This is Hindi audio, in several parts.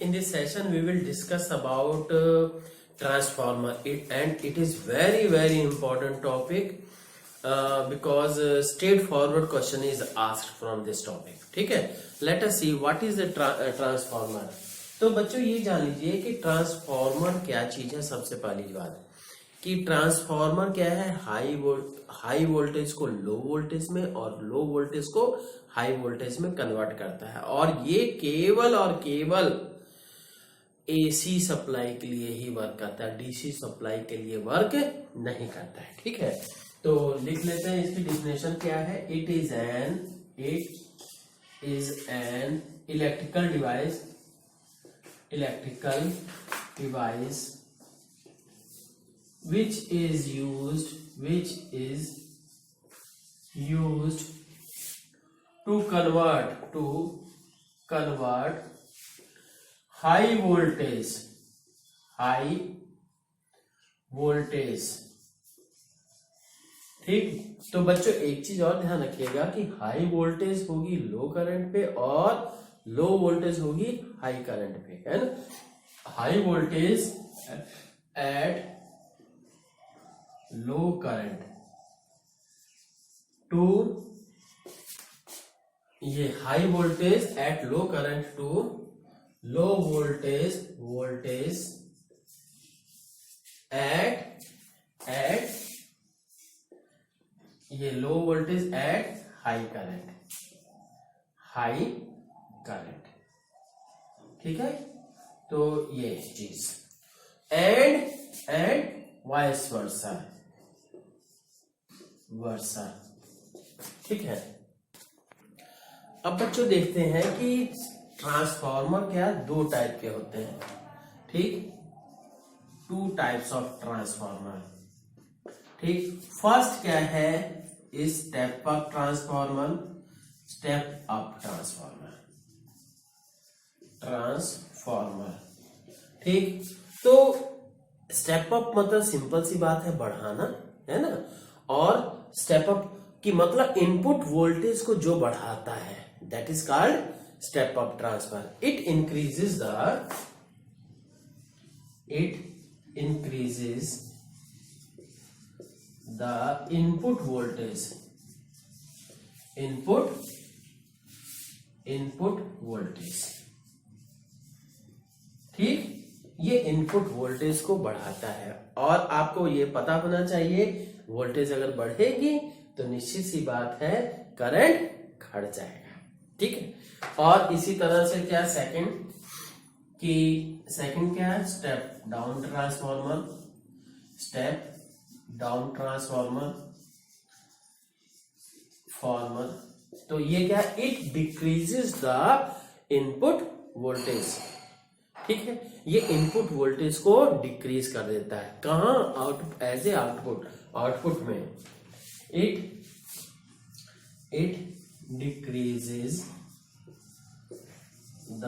in this session we will discuss about transformer and it is very important topic because straightforward question is asked from this topic. ठीक है, let us see what is the transformer. तो बच्चों ये जान लीजिए कि ट्रांसफार्मर क्या चीज है. सबसे पहली बात कि ट्रांसफार्मर क्या है, हाई वोल्टेज को लो वोल्टेज में और लो वोल्टेज को हाई वोल्टेज में कन्वर्ट करता है और ये केवल और केवल एसी सप्लाई के लिए ही वर्क करता है, डीसी सप्लाई के लिए वर्क नहीं करता है. ठीक है, तो लिख लेते हैं इसकी डेफिनेशन क्या है. It is an electrical device which is used to convert high voltage ठीक. तो बच्चों एक चीज और ध्यान रखिएगा कि हाई वोल्टेज होगी लो करंट पे और लो वोल्टेज होगी हाई करंट पे, है ना. High voltage at low current to ये high voltage at low current to low voltage at ये low voltage at high current. ठीक है, तो ये चीज एंड वाइस वर्सा. ठीक है, अब बच्चों देखते हैं कि ट्रांसफार्मर क्या दो टाइप के होते हैं. ठीक, टू टाइप्स ऑफ ट्रांसफार्मर. ठीक, फर्स्ट क्या है, स्टेप अप ट्रांसफार्मर. ठीक, तो स्टेप अप मतलब सिंपल सी बात है, बढ़ाना, है ना. और स्टेप अप की मतलब इनपुट वोल्टेज को जो बढ़ाता है, that is called step up transformer. It increases the input voltage. ठीक, ये इनपुट वोल्टेज को बढ़ाता है और आपको ये पता होना चाहिए वोल्टेज अगर बढ़ेगी तो निश्चित सी बात है करंट घट जाएगा. ठीक है, और इसी तरह से क्या सेकंड क्या है, स्टेप डाउन ट्रांसफार्मर. तो ये क्या, it decreases the input voltage. ठीक है, ये इनपुट वोल्टेज को डिक्रीज कर देता है. कहां, एज ए आउटपुट में it decreases the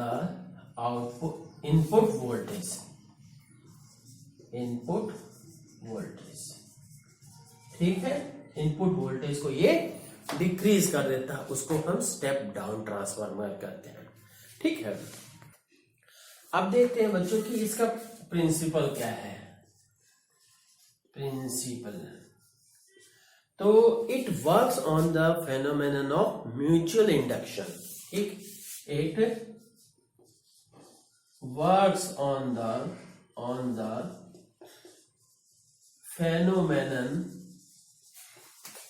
output input voltage. ठीक है, इनपुट वोल्टेज को ये डिक्रीज कर देता है, उसको हम स्टेप डाउन ट्रांसफार्मर कहते हैं. ठीक है, अब देखते हैं बच्चों कि इसका प्रिंसिपल क्या है. तो it works on the phenomenon of mutual induction. ठीक, it works on the phenomenon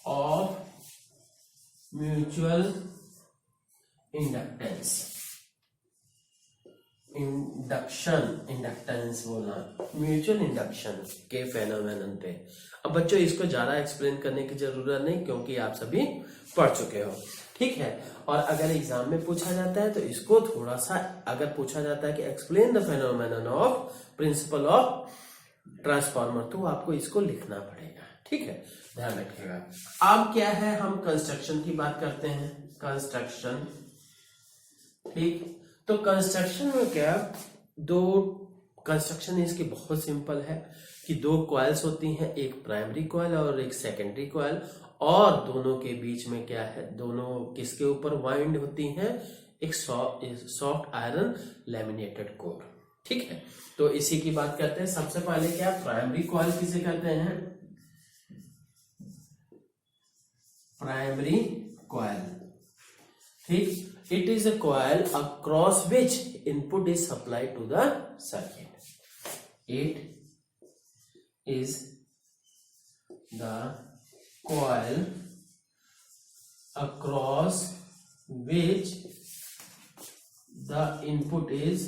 of mutual inductance बोलना, म्यूचुअल इंडक्शन के फेनोमेनन पे. अब बच्चों इसको ज्यादा एक्सप्लेन करने की जरूरत नहीं क्योंकि आप सभी पढ़ चुके हो. ठीक है, और अगर एग्जाम में पूछा जाता है तो इसको थोड़ा सा, अगर पूछा जाता है कि explain the phenomenon of principle of transformer, तो आपको इसको लिखना पड़ेगा. ठीक है, ध्यान रखिएगा. अब क्या है, हम कंस्ट्रक्शन की बात करते हैं. कंस्ट्रक्शन. ठीक, तो कंस्ट्रक्शन में क्या, दो कंस्ट्रक्शन इसकी बहुत सिंपल है कि दो कॉइल्स होती हैं, एक प्राइमरी कॉइल और एक सेकेंडरी कॉइल, और दोनों के बीच में क्या है, दोनों किसके ऊपर वाइंड होती हैं, एक सॉफ्ट आयरन लैमिनेटेड कोर। ठीक है, तो इसी की बात करते हैं। सबसे पहले क्या प्राइमरी कॉइल किसे कहते हैं? प्राइमरी कॉइल, ठीक, it is a coil across which input is supplied to the circuit. It is the coil across which the input is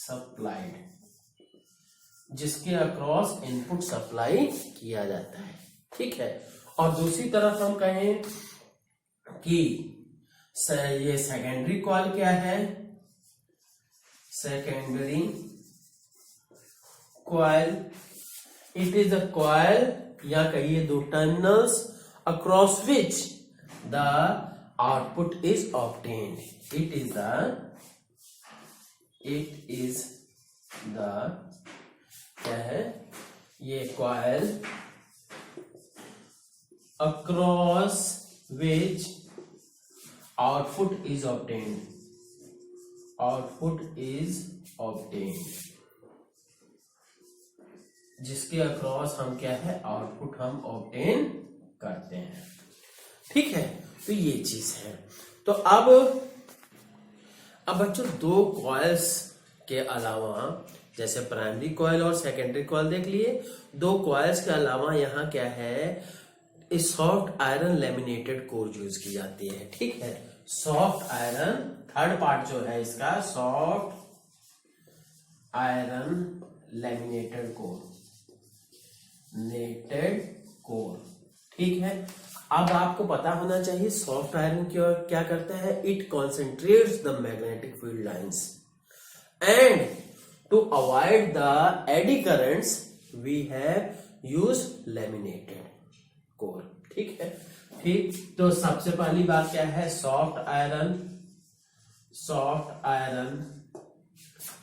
supplied, जिसके अक्रॉस इनपुट सप्लाई किया जाता है। ठीक है, और दूसरी तरफ हम कहें कि ये सेकेंडरी कॉइल क्या है? Secondary coil, it is a coil या कहिए दो terminals across which the output is obtained. It is the क्या है? ये coil across which output is obtained, जिसके अक्रॉस हम क्या है? आउटपुट हम ऑब्टेन करते हैं। ठीक है, तो ये चीज है। तो अब बच्चों दो कॉइल्स के अलावा, जैसे प्राइमरी कॉइल और सेकेंडरी कॉइल देख लिए, दो कॉइल्स के अलावा यहाँ क्या है? Soft iron laminated core use की जाती है। ठीक है, सॉफ्ट आयरन, थर्ड पार्ट जो है इसका सॉफ्ट आयरन लैमिनेटेड कोर। ठीक है, अब आपको पता होना चाहिए सॉफ्ट आयरन क्या करता है? It concentrates the magnetic field lines and to avoid the eddy currents we have use laminated core. ठीक है, ठीक, तो सबसे पहली बात क्या है? Soft iron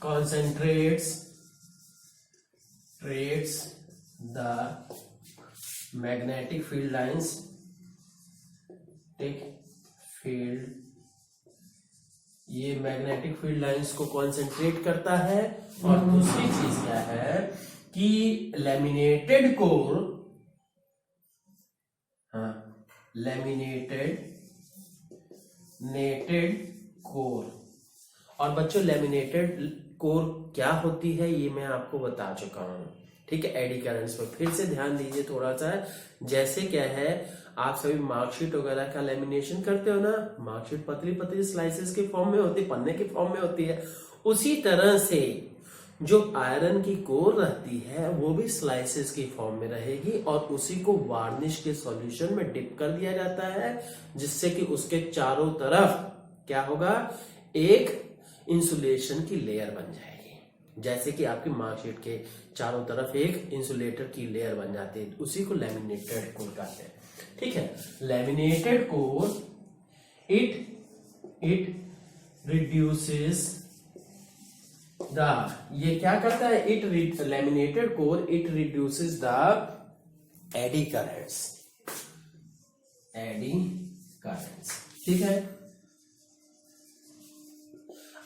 concentrates the magnetic field lines, ठीक, ये मैग्नेटिक फील्ड लाइंस को कॉन्सेंट्रेट करता है। और दूसरी चीज क्या है कि लैमिनेटेड कोर, लैमिनेटेड कोर। और बच्चों लैमिनेटेड कोर क्या होती है ये मैं आपको बता चुका हूं। ठीक है, एडी करंट्स पर फिर से ध्यान दीजिए थोड़ा सा। जैसे क्या है, आप सभी मार्कशीट वगैरह का लैमिनेशन करते हो ना, मार्कशीट पतली पतली स्लाइसेस के फॉर्म में होती है, पन्ने के फॉर्म में होती है। उसी तरह से जो आयरन की कोर रहती है वो भी स्लाइसेस की फॉर्म में रहेगी और उसी को वार्निश के सॉल्यूशन में डिप कर दिया जाता है, जिससे कि उसके चारों तरफ क्या होगा? एक इंसुलेशन की लेयर बन जाएगी। जैसे कि आपकी मार्कशीट के चारों तरफ एक इंसुलेटर की लेयर बन जाती है, उसी को लैमिनेटेड कोर कहते हैं। ठीक है, लैमिनेटेड कोर इट रिड्यूसेस ये क्या करता है? Laminated core it reduces the eddy currents. ठीक है,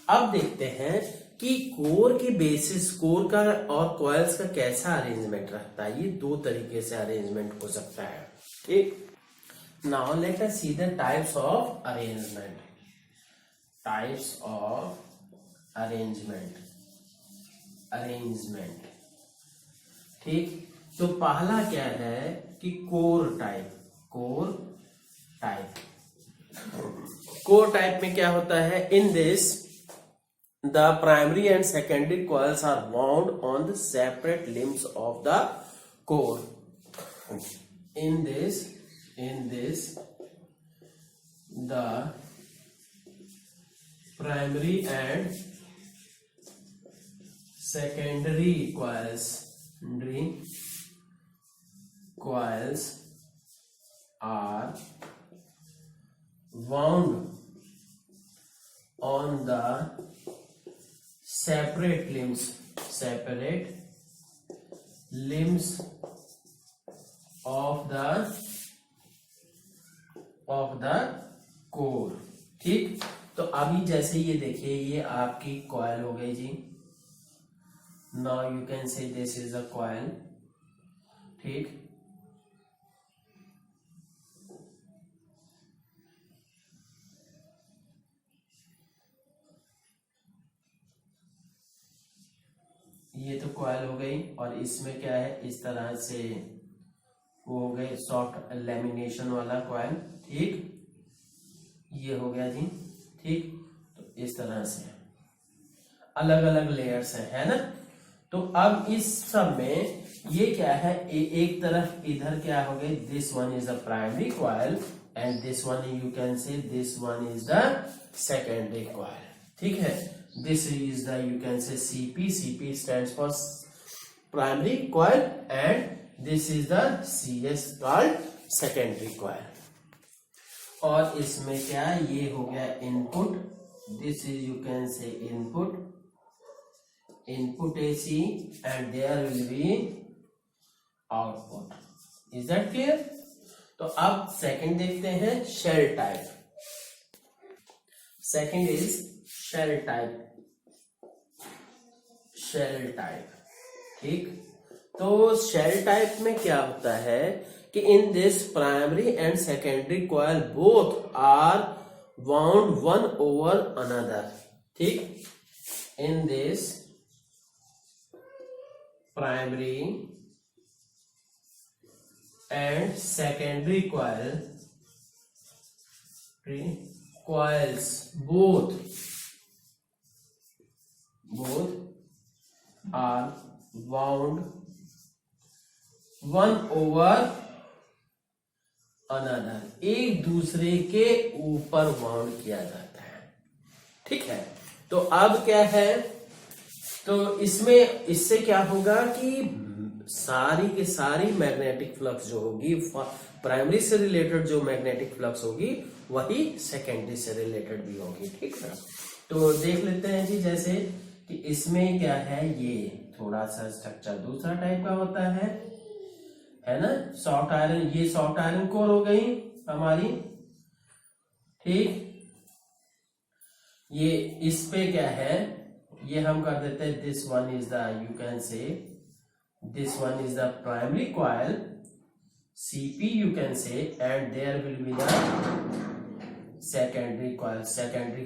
अब देखते हैं कि कोर की बेसिस, कोर का और कॉइल्स का कैसा अरेंजमेंट रहता है। ये दो तरीके से अरेंजमेंट हो सकता है। ठीक, now let us see the types of arrangement. ठीक, तो पहला क्या है कि कोर टाइप में क्या होता है? In this the primary and secondary coils are wound on the separate limbs of the core. In this the primary and secondary coils are wound on the separate limbs of the of the core. ठीक, तो अभी जैसे ये देखिए ये आपकी कॉइल हो गई जी। Now you can say this is a coil. ठीक, ये तो कॉइल हो गई और इसमें क्या है, इस तरह से वो हो गए सॉफ्ट लेमिनेशन वाला कॉइल। ठीक, ये हो गया जी। ठीक, तो इस तरह से अलग अलग लेयर्स है ना। तो अब इस सब में ये क्या है, एक तरफ इधर क्या हो गई, this one is the primary coil and this one you can say this one is the secondary coil. ठीक है, this is the you can से CP, CP stands for primary coil and this is the CS called secondary coil. और इसमें क्या ये हो गया input, this is you can से input AC and there will be output. Is that clear? तो अब सेकंड देखते हैं, shell type. Second is shell type. Shell type, ठीक, तो शेल टाइप में क्या होता है कि in this primary and secondary coil both are wound one over another. ठीक, in this primary and secondary coils both are wound one over another, एक दूसरे के ऊपर वाउंड किया जाता है। ठीक है, तो अब क्या है, तो इसमें इससे क्या होगा कि सारी के सारी मैग्नेटिक फ्लक्स जो होगी, प्राइमरी से रिलेटेड जो मैग्नेटिक फ्लक्स होगी वही सेकेंडरी से रिलेटेड भी होगी। ठीक है, तो देख लेते हैं जी, जैसे कि इसमें क्या है, ये थोड़ा सा स्ट्रक्चर दूसरा टाइप का होता है ना। सॉफ्ट आयरन, ये सॉफ्ट आयरन कोर हो गई हमारी। ठीक, ये इस पे क्या है, ये हम कर देते हैं, this one is the you can say this one is the primary coil, CP you can say, and there will be the secondary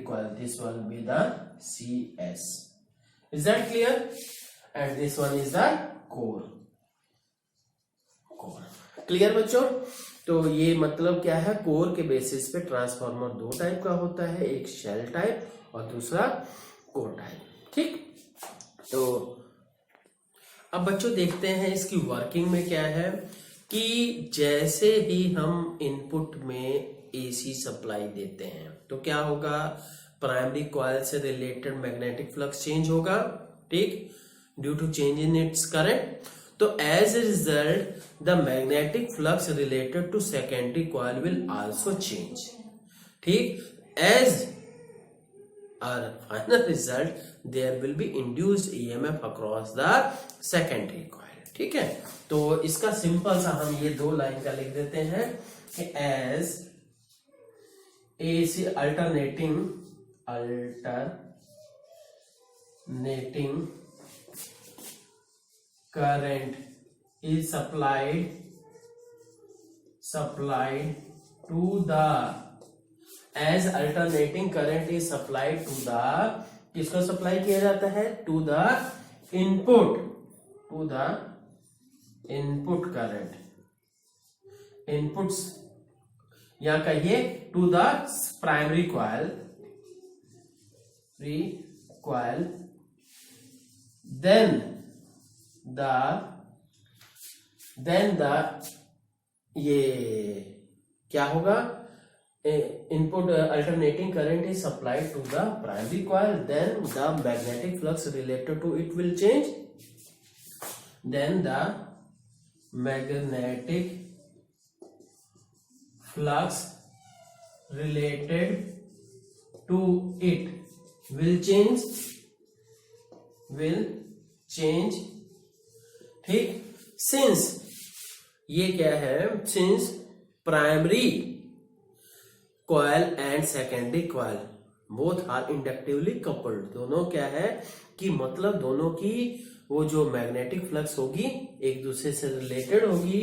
coil, this one be the CS। Is that clear? And this one is the core. Clear बच्चों? तो ये मतलब क्या है, कोर के बेसिस पे ट्रांसफार्मर दो टाइप का होता है, एक शेल टाइप और दूसरा कोर टाइप। ठीक, तो अब बच्चों देखते हैं इसकी वर्किंग में क्या है कि जैसे ही हम इनपुट में AC सप्लाई देते हैं तो क्या होगा, प्राइमरी कॉइल से रिलेटेड मैग्नेटिक फ्लक्स चेंज होगा। ठीक, due to change in its current. तो as a result the magnetic flux related to secondary coil will also change. ठीक, as our final result there will be induced EMF across the secondary coil। ठीक है, तो इसका सिंपल सा हम ये दो लाइन का लिख देते हैं कि as AC alternating current is supplied to the as alternating current is supplied to the, किसको सप्लाई किया जाता है, to the input current, inputs या कहिए to the primary coil, then the ये क्या होगा, input alternating current is supplied to the primary coil, then the magnetic flux related to it will change, then the magnetic flux related to it will change। ठीक, since ये क्या है, since primary coil and secondary coil both are inductively coupled. दोनों क्या है कि मतलब दोनों की वो जो मैग्नेटिक फ्लक्स होगी एक दूसरे से रिलेटेड होगी।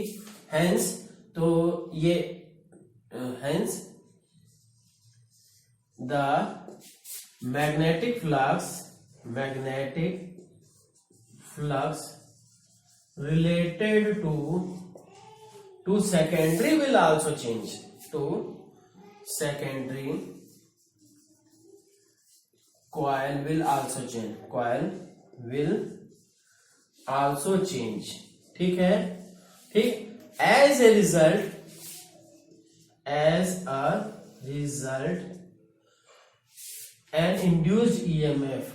हेंस तो ये hence the magnetic flux related to secondary will also change. To secondary coil will also change. Coil will also change. ठीक है, ठीक। As a result, an induced EMF,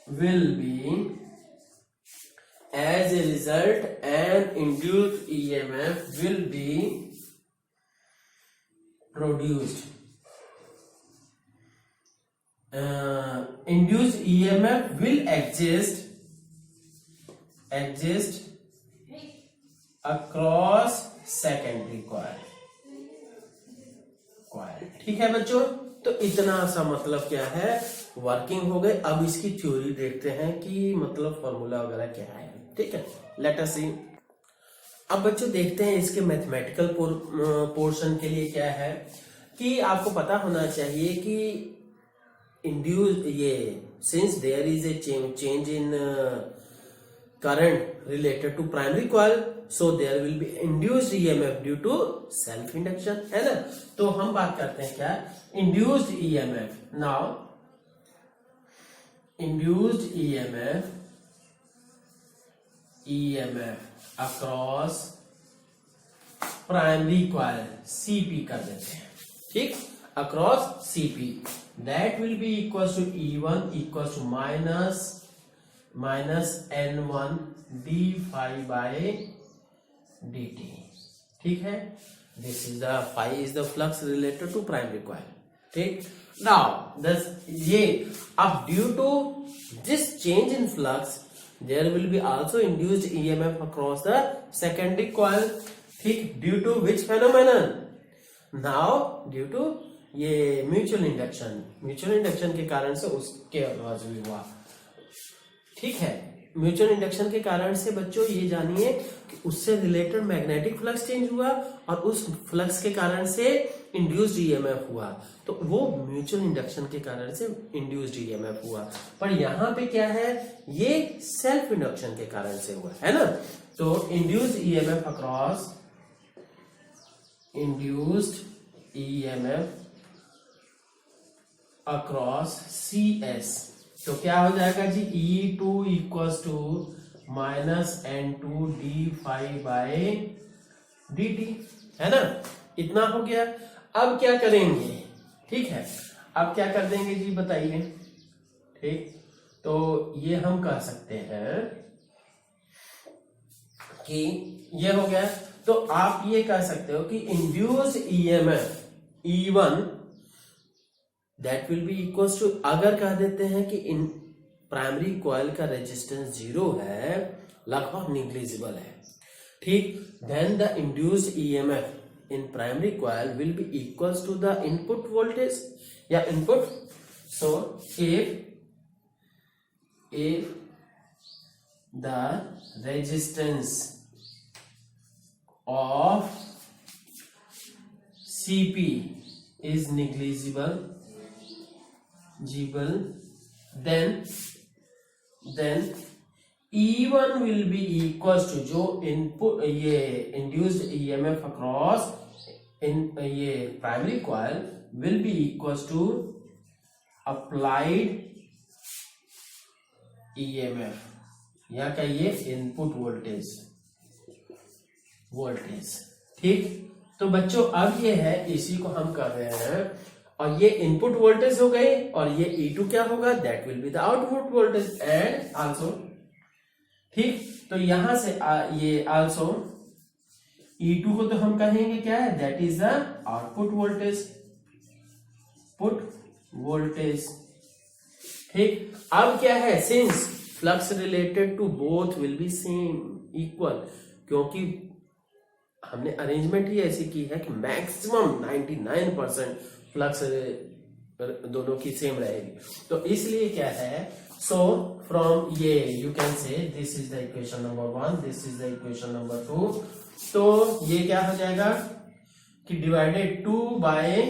will be, as a result, an induced EMF will be produced. Induced EMF will exist across secondary coil। ठीक है बच्चों, तो इतना सा मतलब क्या है, वर्किंग हो गई। अब इसकी थ्योरी देखते हैं कि मतलब फॉर्मूला वगैरह क्या है। ठीक है, लेट अस सी। अब बच्चों देखते हैं इसके मैथमेटिकल पोर्शन के लिए क्या है कि आपको पता होना चाहिए कि इंड्यूस ये since there is a change in current related to primary coil, so there will be induced EMF due to self induction, है ना। तो हम बात करते हैं क्या, induced EMF। now induced EMF across primary coil CP कर देते हैं। ठीक, across CP that will be equals to E1 equals to minus N1 d phi by dt। ठीक है, this is the phi is the flux related to primary coil। ठीक, now this ये अब due to this change in flux there will be also induced EMF across the secondary coil। ठीक, due to which phenomenon, now due to ये म्यूचुअल इंडक्शन के कारण से उसके आवाज भी हुआ। ठीक है, म्यूचुअल इंडक्शन के कारण से बच्चों ये जानिए कि उससे रिलेटेड मैग्नेटिक फ्लक्स चेंज हुआ और उस फ्लक्स के कारण से इंड्यूस्ड ईएमएफ हुआ। तो वो म्यूचुअल इंडक्शन के कारण से इंड्यूस्ड ईएमएफ हुआ, पर यहाँ पे क्या है, ये सेल्फ इंडक्शन के कारण से हुआ, है ना। तो इंड्यूस्ड ईएमएफ अक्रॉस CS, तो क्या हो जाएगा जी, E2 equals to minus N2 d phi by dt, है ना। इतना हो गया। अब क्या करेंगे, ठीक है, अब क्या कर देंगे जी बताइए। ठीक, तो ये हम कह सकते हैं कि ये हो गया। तो आप ये कह सकते हो कि induced EMF E1 that will be equals to, अगर कह देते हैं कि इन प्राइमरी कॉइल का रेजिस्टेंस 0 है, लगभग निग्लिजिबल है। ठीक, then the induced EMF in primary coil will be equals to the input voltage या input. So if the resistance of CP is negligible, then E1 will be equals to, जो इनपुट ये इंड्यूस्ड EMF अक्रॉस इन ये primary coil will be equals to applied EMF, या कहिए इनपुट वोल्टेज। ठीक, तो बच्चों अब ये है, इसी को हम कर रहे हैं, और ये इनपुट वोल्टेज हो गई, और ये E2 क्या होगा, that will be the output voltage and also. ठीक, तो यहां से ये आल्सो E2 को तो हम कहेंगे क्या है, that is the output voltage. ठीक, अब क्या है, since flux related to both will be same equal, क्योंकि हमने अरेंजमेंट ही ऐसी की है कि मैक्सिमम 99% फ्लक्स दोनों की सेम रहेगी। तो इसलिए क्या है, सो फ्रॉम ये you can say this is the equation number 1, this is the equation number 2। तो ये क्या हो जाएगा कि डिवाइडेड 2 बाय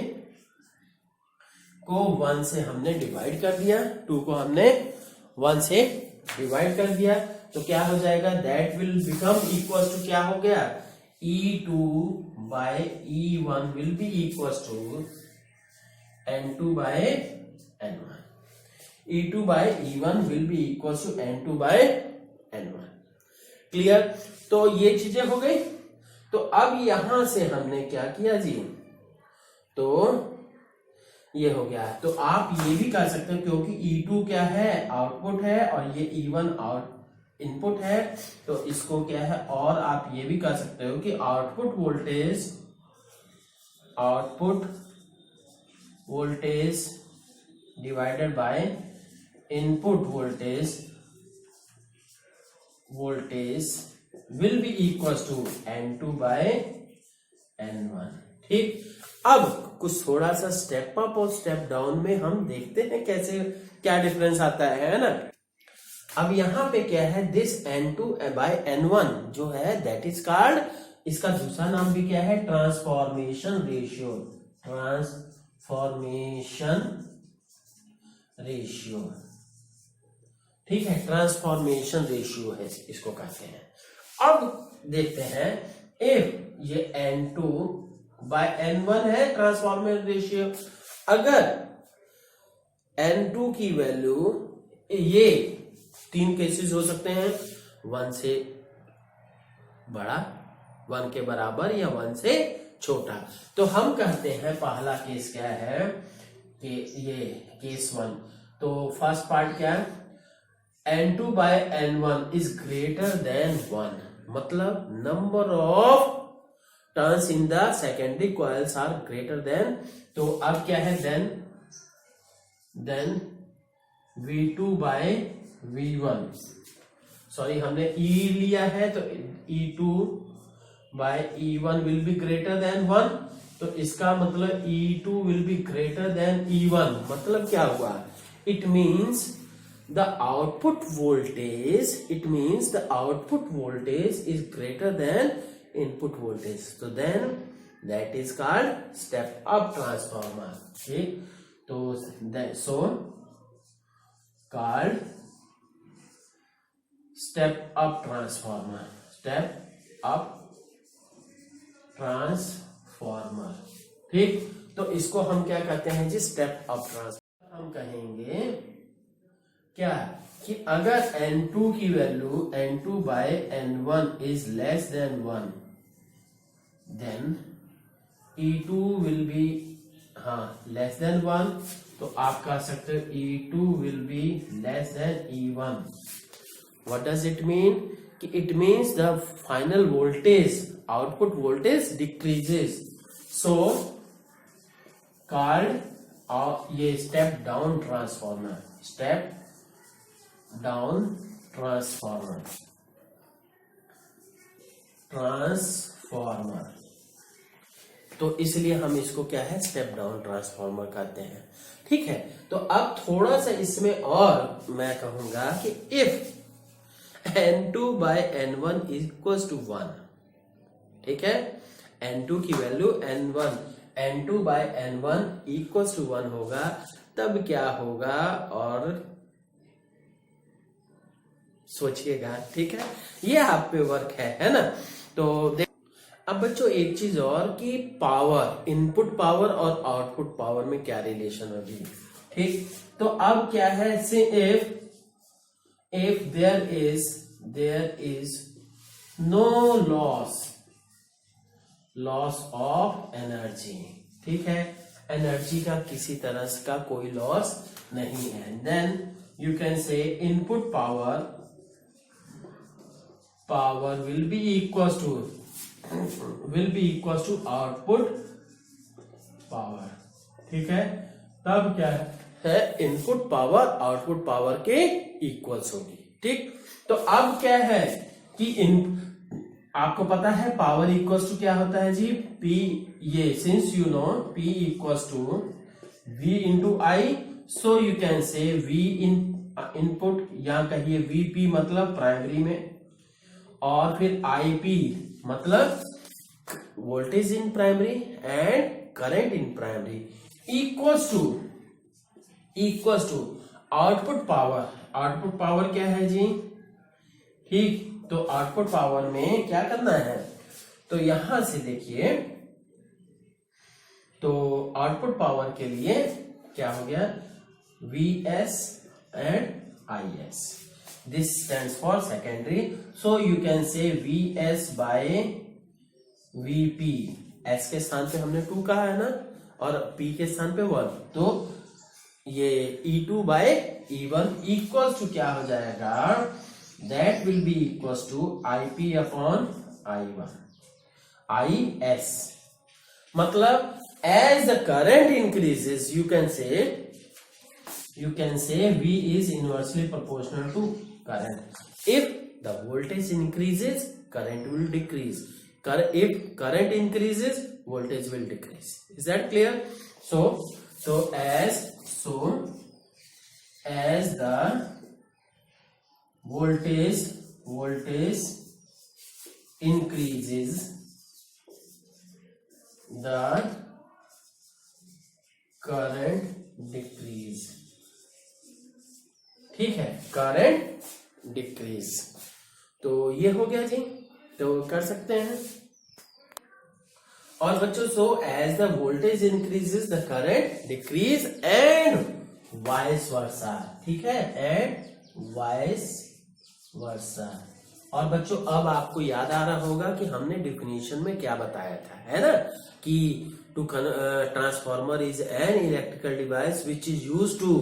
को 1 से हमने डिवाइड कर दिया, 2 को हमने 1 से डिवाइड कर दिया, तो क्या हो जाएगा, that will become equal to क्या हो गया, E2 by E1 will be equals to N2 by N1. E2 by E1 will be equals to N2 by N1. Clear? तो ये चीजें हो गई। तो अब यहां से हमने क्या किया जी, तो ये हो गया। तो आप ये भी कर सकते हो, क्योंकि E2 क्या है, आउटपुट है, और ये E1 इनपुट है, तो इसको क्या है, और आप ये भी कर सकते हो कि output voltage divided by input voltage will be equal to N2 by N1। ठीक, अब कुछ थोड़ा सा स्टेप अप और स्टेप डाउन में हम देखते हैं कैसे क्या डिफरेंस आता है ना। अब यहां पे क्या है, दिस N2 बाय N1 जो है दैट इज कॉल्ड, इसका दूसरा नाम भी क्या है, ट्रांसफॉर्मेशन रेशियो। ठीक है, ट्रांसफॉर्मेशन रेशियो है, इसको कहते हैं। अब देखते हैं, इफ ये N2 बाय N1 है ट्रांसफॉर्मेशन रेशियो, अगर N2 की वैल्यू, ये 3 केसेस हो सकते हैं, 1 से बड़ा, 1 के बराबर, या 1 से छोटा। तो हम कहते हैं पहला केस क्या है कि ये केस 1, तो फर्स्ट पार्ट क्या है, N2 by N1 is greater than 1, मतलब number of turns in the secondary coils are greater than, तो अब क्या है, then V2 by V1, sorry हमने E लिया है, तो E2 by E1 will be greater than 1, तो इसका मतलब E2 will be greater than E1, मतलब क्या हुआ, it means the output voltage is greater than input voltage, so then that is called step up transformer। ठीक, तो so called step up transformer. ठीक, तो इसको हम क्या कहते हैं जी, स्टेप अप ट्रांसफॉर्मर। हम कहेंगे क्या कि अगर N2 की value N2 by N1 is less than 1, then E2 will be less than 1, तो आप कह सकते हो E2 will be less than E1। What does it mean? It means the final voltage, output voltage decreases. So called ये step down transformer, ट्रांसफॉर्मर। तो इसलिए हम इसको क्या है, स्टेप डाउन ट्रांसफॉर्मर कहते हैं। ठीक है, तो अब थोड़ा सा इसमें और मैं कहूंगा कि if N2 by N1 equals to 1, ठीक है, N2 की value N2 by N1 equals to 1 होगा, तब क्या होगा, और सोचिएगा। ठीक है, ये आप पे वर्क है ना। तो अब बच्चों एक चीज और कि पावर, इनपुट पावर और आउटपुट पावर में क्या रिलेशन होगी। ठीक, तो अब क्या है, से if there is no loss of energy, ठीक है, एनर्जी का किसी तरह का कोई लॉस नहीं है, then you can say input power will be equals to output power। ठीक है, तब क्या है, इनपुट पावर आउटपुट पावर के इक्वल्स होगी। ठीक, तो अब क्या है कि आपको पता है पावर इक्वल्स टू क्या होता है जी, P, ये since you know P equals to V into I, so you can say V input, या कहिए VP मतलब प्राइमरी में, और फिर IP मतलब voltage in primary and current in primary, equals to output power. Output power क्या है जी, ठीक, तो आउटपुट पावर में क्या करना है, तो यहां से देखिए, तो आउटपुट पावर के लिए क्या हो गया, Vs and Is, this stands for secondary, so you can say Vs by Vp, S के स्थान पे हमने 2 कहा है ना, और P के स्थान पे 1, तो ये E2 bye E1 equal to क्या हो जाएगा, that will be equals to IP upon I1, Is, मतलब as the current increases you can say V is inversely proportional to current. If the voltage increases, current will decrease. If current increases, voltage will decrease. Is that clear? So as the voltage increases, the current decrease, ठीक है, करंट डिक्रीज, तो ये हो गया जी, तो कर सकते हैं। और बच्चों, so as the voltage increases the current decrease and vice versa, ठीक है, एंड वाइस वर्सा। और बच्चों, अब आपको याद आ रहा होगा कि हमने डिफिनीशन में क्या बताया था, है ना, कि to transformer is an electrical device which is used to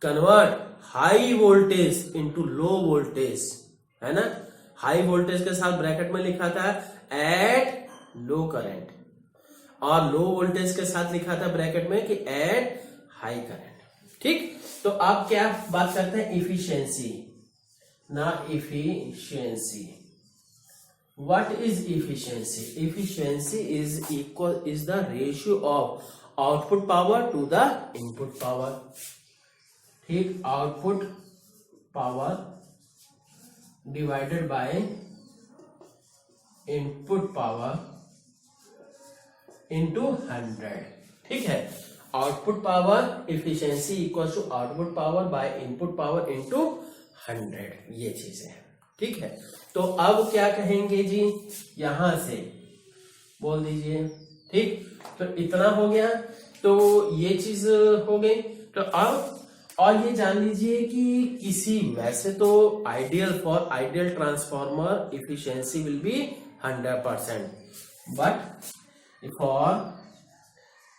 convert high voltage into low voltage, है ना, हाई वोल्टेज के साथ ब्रैकेट में लिखा था एट लो करंट, और लो वोल्टेज के साथ लिखा था ब्रैकेट में कि एट हाई करंट, ठीक। तो आप क्या बात करते हैं, इफिशियंसी, ना efficiency. What is efficiency? Efficiency is the ratio of output power to the input power. ठीक, output power divided by input power into 100. ठीक है, output power efficiency equals to output power by input power into 100, ये चीज है, ठीक है। तो अब क्या कहेंगे जी, यहां से बोल दीजिए, ठीक, तो इतना हो गया, तो ये चीज हो गई। तो अब और ये जान लीजिए कि किसी, वैसे तो for ideal transformer efficiency will be 100%, but for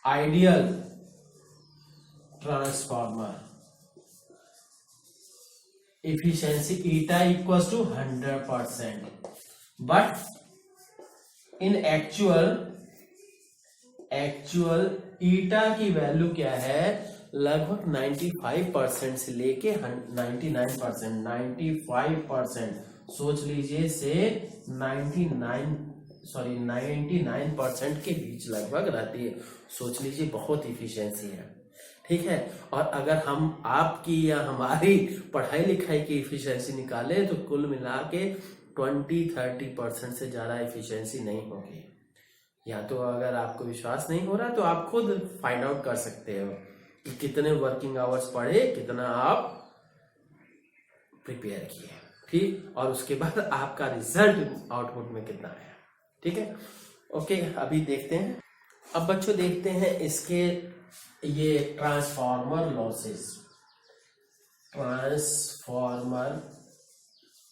ideal transformer efficiency eta equals to 100%, but in actual eta की वैल्यू क्या है, लगभग 95% से लेके 99%, 95%, सोच लीजिए, से 99% के बीच लगभग रहती है, सोच लीजिए, बहुत इफिशियंसी है, ठीक है। और अगर हम आपकी या हमारी पढ़ाई लिखाई की इफिशियंसी निकाले तो कुल मिला के 20-30% से ज्यादा इफिशियंसी नहीं होगी। या तो अगर आपको विश्वास नहीं हो रहा तो आप खुद फाइंड आउट कर सकते हो कि कितने वर्किंग आवर्स पढ़े, कितना आप प्रिपेयर किए, ठीक, और उसके बाद आपका रिजल्ट आउटपुट में कितना आया, ठीक है। ओके, अभी देखते हैं। अब बच्चों देखते हैं इसके ये ट्रांसफॉर्मर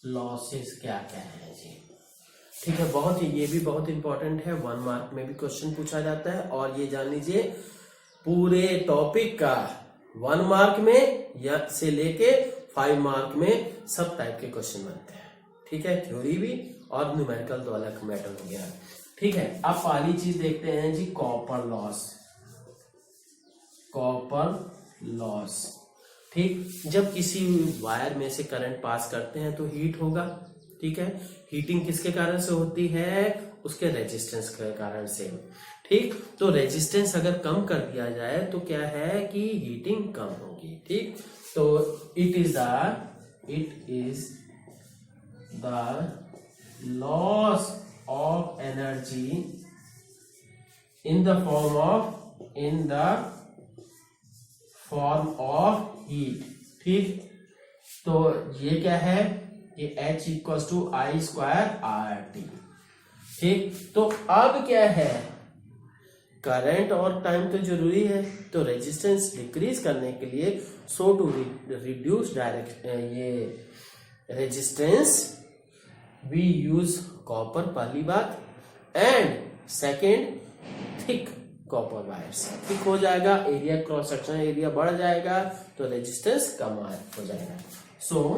लॉसेस क्या क्या है जी, ठीक है। बहुत ही, ये भी बहुत इंपॉर्टेंट है, 1 मार्क में भी क्वेश्चन पूछा जाता है, और ये जान लीजिए पूरे टॉपिक का 1 मार्क में या से लेके 5 मार्क में सब टाइप के क्वेश्चन बनते हैं, ठीक है, थ्योरी भी और न्यूमेरिकल तो अलग मैटर हो गया, ठीक है। अब पहली चीज देखते हैं जी, कॉपर लॉस, ठीक, जब किसी वायर में से करंट पास करते हैं तो हीट होगा। ठीक है, हीटिंग किसके कारण से होती है? उसके रेजिस्टेंस के कारण से। ठीक, तो रेजिस्टेंस अगर कम कर दिया जाए तो क्या है कि हीटिंग कम होगी। ठीक, तो it is the loss of energy in the form of heat। ठीक, तो ये क्या है? ये H equals to I square R T. ठीक, तो अब क्या है? करंट और टाइम तो जरूरी है, तो रेजिस्टेंस डिक्रीज करने के लिए सो टू रिड्यूस डायरेक्ट ये रेजिस्टेंस वी यूज कॉपर, पहली बात, and second thick copper wires. Thick हो जाएगा, एरिया क्रॉस सेक्शन एरिया बढ़ जाएगा, तो रेजिस्टेंस कम हो जाएगा। So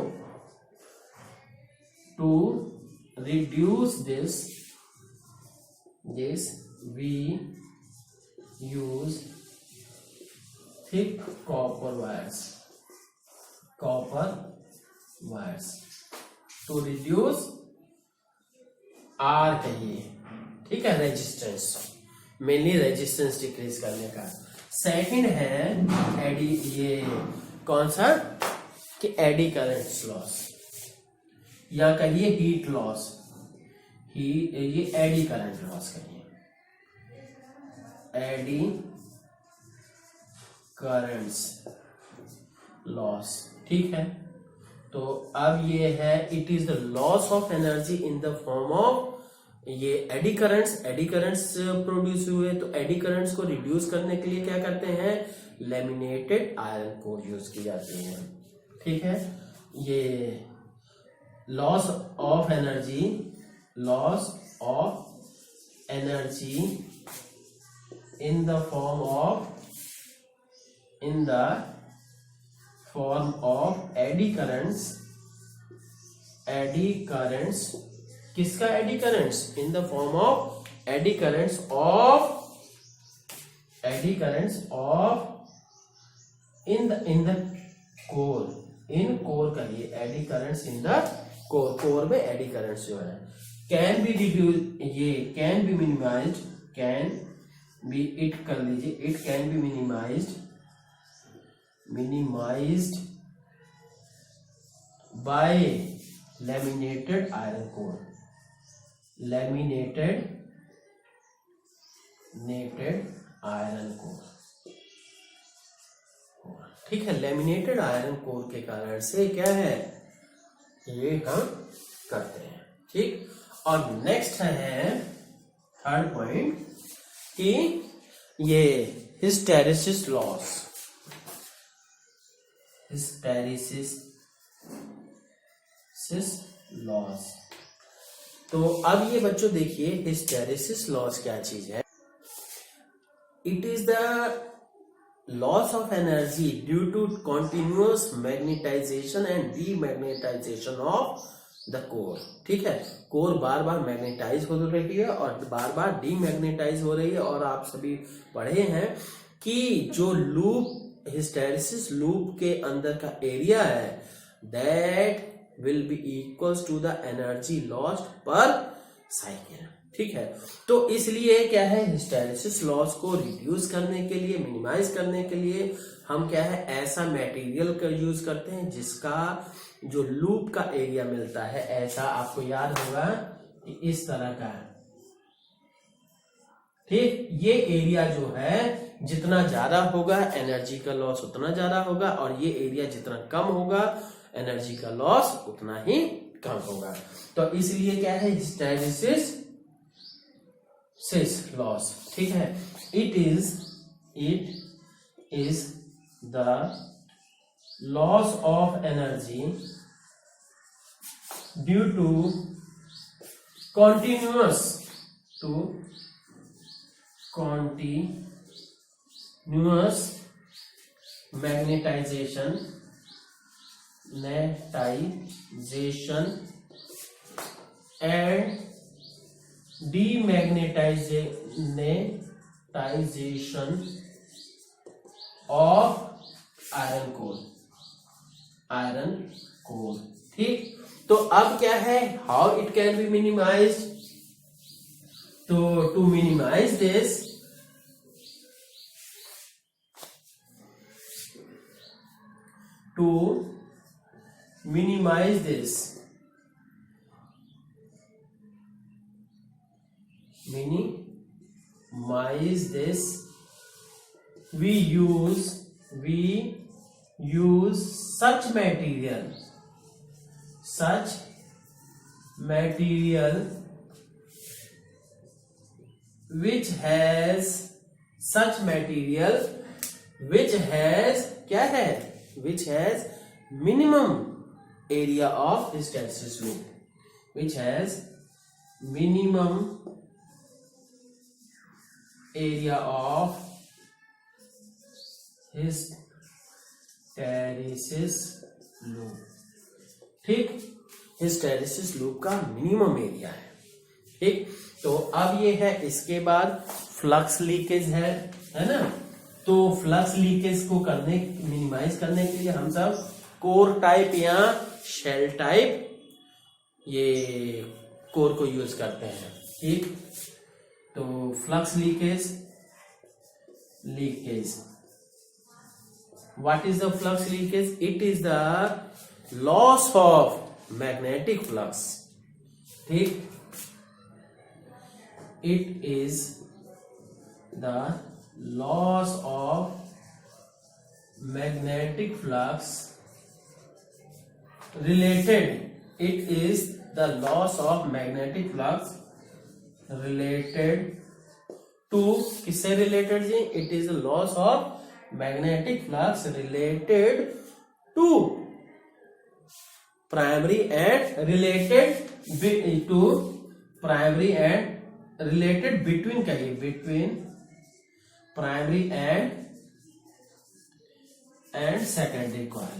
to reduce this we use thick copper wires to reduce R कहिए। ठीक है, रेजिस्टेंस, मेनली रेजिस्टेंस डिक्रीज करने का। सेकंड है एडी, ये कौन सा कि एडी करंट लॉस या कहिए हीट लॉस, ये एडी करंट लॉस कहिए, एडी करंट्स लॉस। ठीक है, तो अब ये है it is the loss of energy in the form of ये एडी करंट्स प्रोड्यूस हुए। तो एडी करंट्स को रिड्यूस करने के लिए क्या करते हैं? लैमिनेटेड आयरन कोर यूज की जाती है। ठीक है, ये loss of energy in the form of eddy currents। किसका eddy currents? In the form of eddy currents of in the core कहिए, eddy currents in the core में एडी करंट्स जो है कैन बी रिड्यूस, ये can be minimized, can be it कर लीजिए, it can be minimized by laminated iron core, laminated iron core. ठीक है, लैमिनेटेड आयरन कोर के कारण से क्या है, ये हम करते हैं। ठीक, और नेक्स्ट है थर्ड पॉइंट कि ये हिस्टेरिसिस लॉस। तो अब ये बच्चों देखिए हिस्टेरिसिस लॉस क्या चीज है? It is the loss of energy due to continuous magnetisation and demagnetisation of the core. ठीक है, कोर बार बार मैग्नेटाइज हो रही है और बार बार डीमैग्नेटाइज हो रही है। और आप सभी पढ़े हैं कि जो लूप, हिस्टेरिसिस लूप के अंदर का एरिया है that will be equals to the energy lost per cycle। ठीक है, तो इसलिए क्या है, हिस्टेरिसिस लॉस को रिड्यूस करने के लिए, मिनिमाइज करने के लिए हम क्या है, ऐसा मटेरियल का यूज करते हैं जिसका जो लूप का एरिया मिलता है, ऐसा आपको याद होगा कि इस तरह का है। ठीक, ये एरिया जो है जितना ज्यादा होगा एनर्जी का लॉस उतना ज्यादा होगा, और ये एरिया जितना कम होगा एनर्जी का लॉस उतना ही कम होगा। तो इसलिए क्या है, हिस्टेरिसिस लॉस। ठीक है, it is the loss of energy due to continuous magnetization and demagnetization of iron core। Iron core. ठीक, तो अब क्या है, how it can be minimize. तो to minimise this, to minimize this, we use such material which has क्या है, which has minimum area of hysteresis loop, which has minimum area of hysteresis loop। ठीक, hysteresis loop का मिनिमम एरिया है। ठीक, तो अब ये है, इसके बाद फ्लक्स लीकेज है ना। तो फ्लक्स लीकेज को मिनिमाइज करने के लिए हम सब कोर टाइप या शेल टाइप ये कोर को यूज करते हैं। ठीक, तो flux leakage what is the flux leakage? It is the loss of magnetic flux. ठीक, it is the loss of magnetic flux related, it is the loss of magnetic flux related to, किससे related जी? it is the loss of magnetic flux related to primary and related between कहिए, between primary and secondary coil।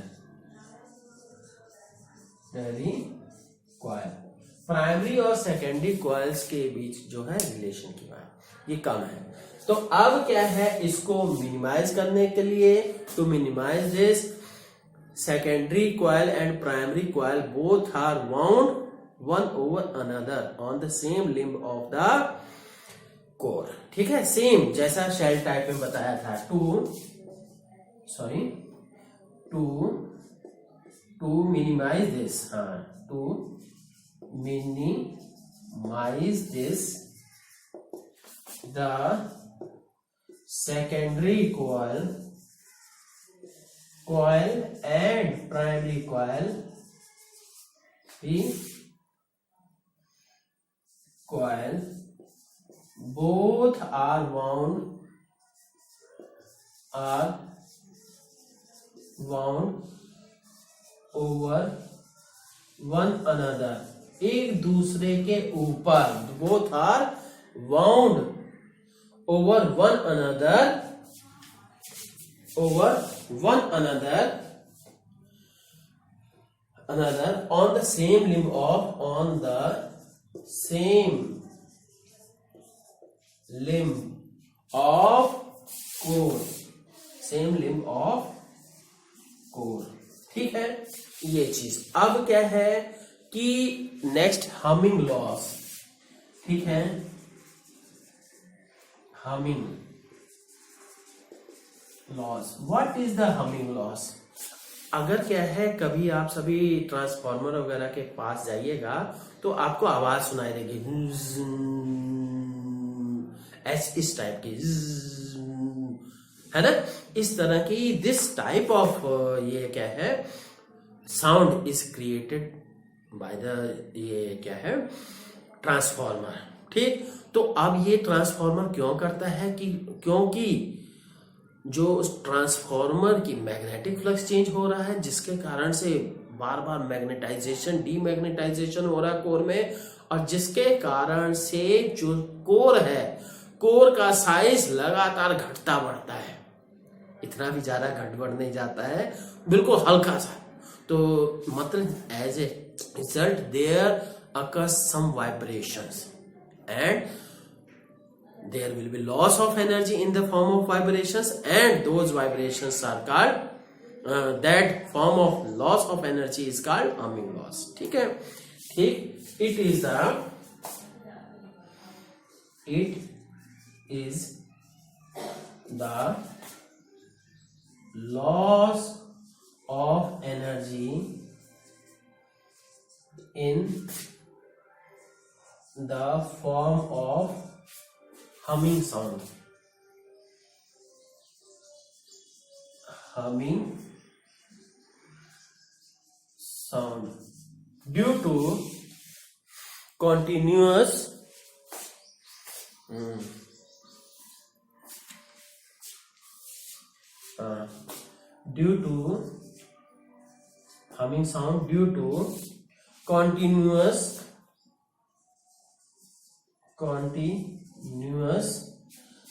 Primary और सेकेंडरी कॉइल्स के बीच जो है रिलेशन की बात, ये कम है। तो अब क्या है, इसको मिनिमाइज करने के लिए, to minimise this, secondary coil and primary coil both are wound one over another on the same limb of the core। ठीक है, सेम जैसा शेल टाइप में बताया था। टू मिनिमाइज दिस, हाँ, to minimise this the secondary coil and primary coil, the coil both are wound over one another, एक दूसरे के ऊपर, both are wound over one another on the same limb of core। ठीक है, ये चीज। अब क्या है कि नेक्स्ट हमिंग लॉस। ठीक है, humming loss, what is the humming loss? अगर क्या है, कभी आप सभी ट्रांसफार्मर वगैरह के पास जाइएगा तो आपको आवाज सुनाई देगी, इस टाइप की, है ना, इस तरह की। दिस टाइप ऑफ ये क्या है, sound is created by the, ये क्या है, ट्रांसफार्मर। ठीक, तो अब ये ट्रांसफार्मर क्यों करता है कि क्योंकि जो ट्रांसफार्मर की मैग्नेटिक फ्लक्स चेंज हो रहा है, जिसके कारण से बार बार मैग्नेटाइजेशन डीमैग्नेटाइजेशन हो रहा है कोर में, और जिसके कारण से जो कोर है, कोर का साइज लगातार घटता बढ़ता है। इतना भी ज्यादा घट बढ़ नहीं जाता है, बिल्कुल हल्का सा। तो मतलब as a result there occurs some vibrations and there will be loss of energy in the form of vibrations, and those vibrations are called that form of loss of energy is called humming loss. ठीक है, ठीक. It is the loss of energy in the form of humming sound. Humming sound due to continuous due to humming sound due to continuous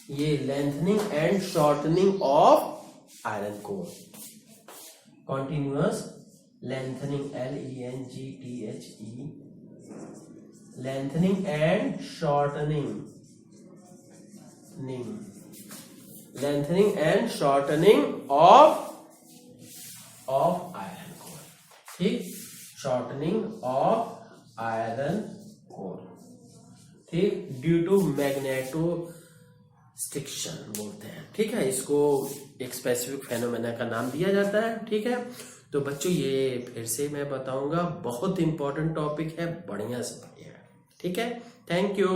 ये lengthening and shortening of iron core. Continuous lengthening, LENGTHE, lengthening and shortening of iron core. ठीक, shortening of iron core. ठीक, ड्यू टू मैग्नेटोस्ट्रिक्शन बोलते हैं. ठीक है, इसको एक स्पेसिफिक फेनोमेना का नाम दिया जाता है. ठीक है, तो बच्चों ये फिर से मैं बताऊंगा, बहुत इंपॉर्टेंट टॉपिक है, बढ़िया से पढ़िएगा. ठीक है, थैंक यू.